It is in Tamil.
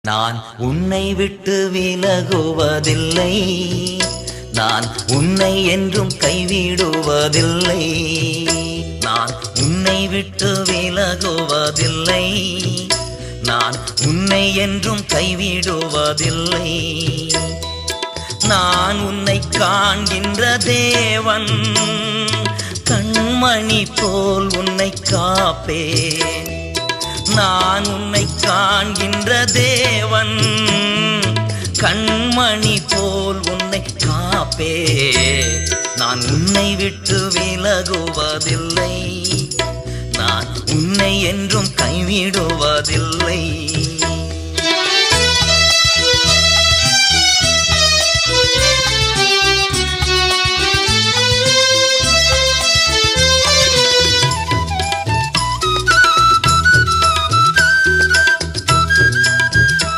நான் உன்னை விட்டு விலகுவதில்லை, நான் உன்னை என்றும் கைவிடுவதில்லை. நான் உன்னை விட்டு விலகுவதில்லை, நான் உன்னை என்றும் கைவிடுவதில்லை. நான் உன்னை காண்கின்ற தேவன், கண்மணி போல் உன்னை காப்பேன். நான் உன்னை காண்கின்ற தேவன், கண்மணி போல் உன்னை காப்பே. நான் உன்னை விட்டு விலகுவதில்லை, நான் உன்னை என்றும் கைவிடுவதில்லை.